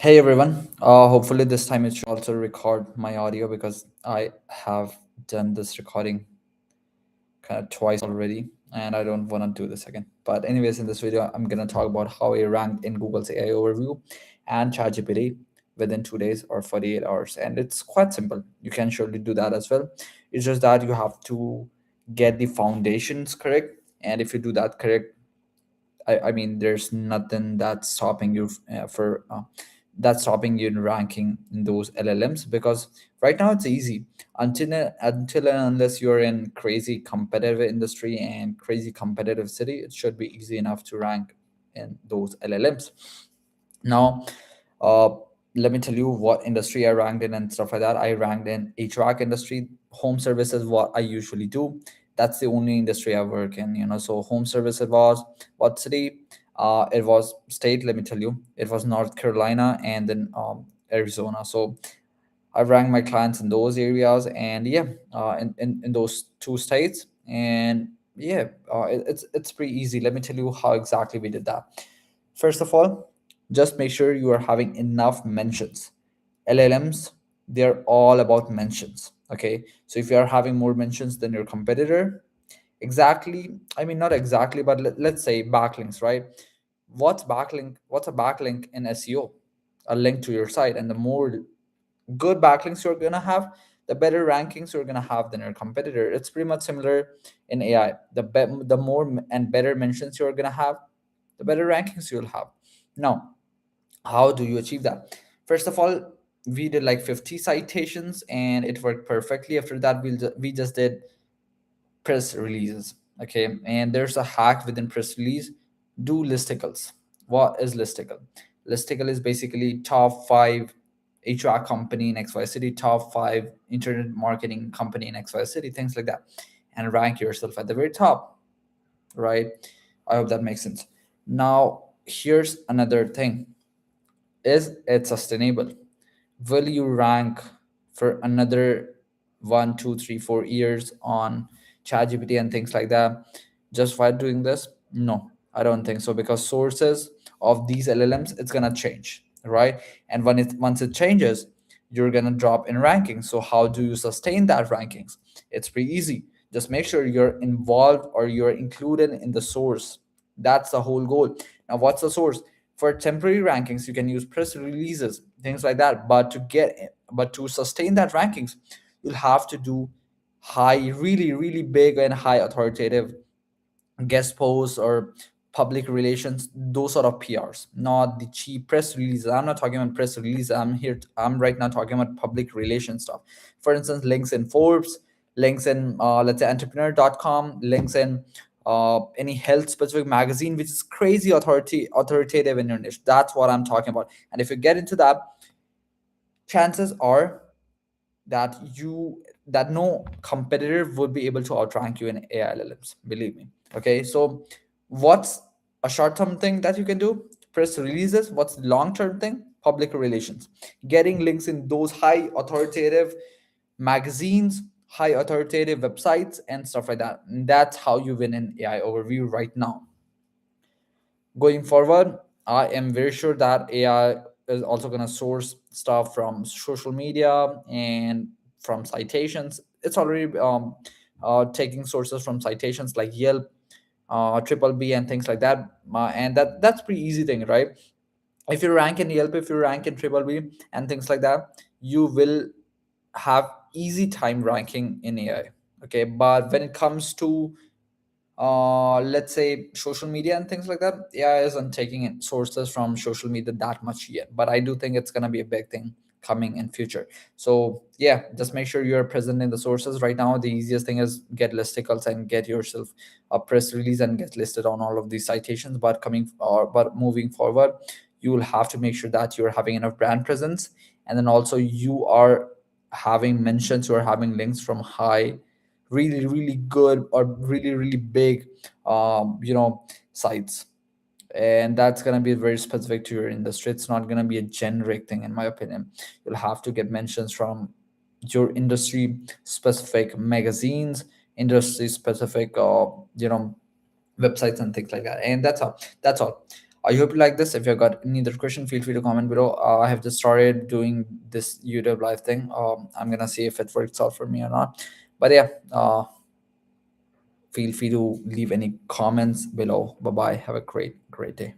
Hey everyone. Hopefully this time it should also record my audio because I have done this recording kind of twice already and I don't want to do this again. But anyways, in this video, I'm gonna talk about how I ranked in Google's AI overview and ChatGPT within 2 days or 48 hours. And it's quite simple. You can surely do that as well. It's just that you have to get the foundations correct. And if you do that correct, I mean, there's nothing that's stopping you for that's stopping you in ranking in those LLMs because right now it's easy until and unless you're in crazy competitive industry and crazy competitive city, it should be easy enough to rank in those LLMs. Now, uh, let me tell you what industry I ranked in and stuff like that. I ranked in HVAC industry, home services, what I usually do. That's the only industry I work in, So home services was what city? It was state. Let me tell you, it was North Carolina and then Arizona. So I ranked my clients in those areas, and yeah, in those two states, and yeah, it's pretty easy. Let me tell you how exactly we did that. First of all, just make sure you are having enough mentions. LLMs, they're all about mentions. Okay, so if you are having more mentions than your competitor, exactly, I mean, not exactly, but let's say backlinks, right? What's backlink? What's a backlink in SEO? A link to your site, and the more good backlinks you're going to have, the better rankings you're going to have than your competitor. It's pretty much similar in AI. The more and better mentions you're going to have, the better rankings you'll have. Now, how do you achieve that? First of all, we did like 50 citations and it worked perfectly. After that, we just did press releases. Okay, and there's a hack within press release. Do listicles. What is listicle? Listicle is basically top five HR company in XY city, top five internet marketing company in XY city, things like that, and rank yourself at the very top, right? I hope that makes sense. Now here's another thing: is it sustainable? Will you rank for another 1, 2, 3, 4 years on ChatGPT and things like that just by doing this? No, I don't think so, because sources of these LLMs, it's gonna change, right? And once it changes, you're gonna drop in rankings. So how do you sustain that rankings? It's pretty easy. Just make sure you're involved or you're included in the source. That's the whole goal. Now, what's the source? For temporary rankings, you can use press releases, things like that. But to sustain that rankings, you'll have to do high, really, really big and high authoritative guest posts or public relations, those sort of PRs, not the cheap press releases. I'm not talking about press release. I'm right now talking about public relation stuff. For instance, links in Forbes, links in let's say entrepreneur.com, links in any health specific magazine, which is crazy authoritative in your niche. That's what I'm talking about. And if you get into that, chances are that no competitor would be able to outrank you in AI LLMs. Believe me. Okay, so what's a short-term thing that you can do? Press releases. What's the long-term thing? Public relations. Getting links in those high authoritative magazines, high authoritative websites, and stuff like that. And that's how you win in AI overview right now. Going forward, I am very sure that AI is also going to source stuff from social media and from citations. It's already taking sources from citations like Yelp, Triple B, and things like that. And that's pretty easy thing, right? If you rank in Yelp, if you rank in Triple B, and things like that, you will have easy time ranking in AI. Okay, but when it comes to let's say social media and things like that, AI isn't taking in sources from social media that much yet, but I do think it's going to be a big thing coming in future. So yeah, just make sure you're present in the sources. Right now the easiest thing is get listicles and get yourself a press release and get listed on all of these citations. But moving forward, you will have to make sure that you're having enough brand presence, and then also you are having mentions, you are having links from high, really really good or really really big sites. And that's going to be very specific to your industry. It's not going to be a generic thing, in my opinion. You'll have to get mentions from your industry specific magazines, industry specific websites and things like that. And that's all. I hope you like this. If you've got any other question, feel free to comment below. I have just started doing this YouTube live thing. I'm gonna see if it works out for me or not. But yeah, feel free to leave any comments below. Bye bye. Have a great day.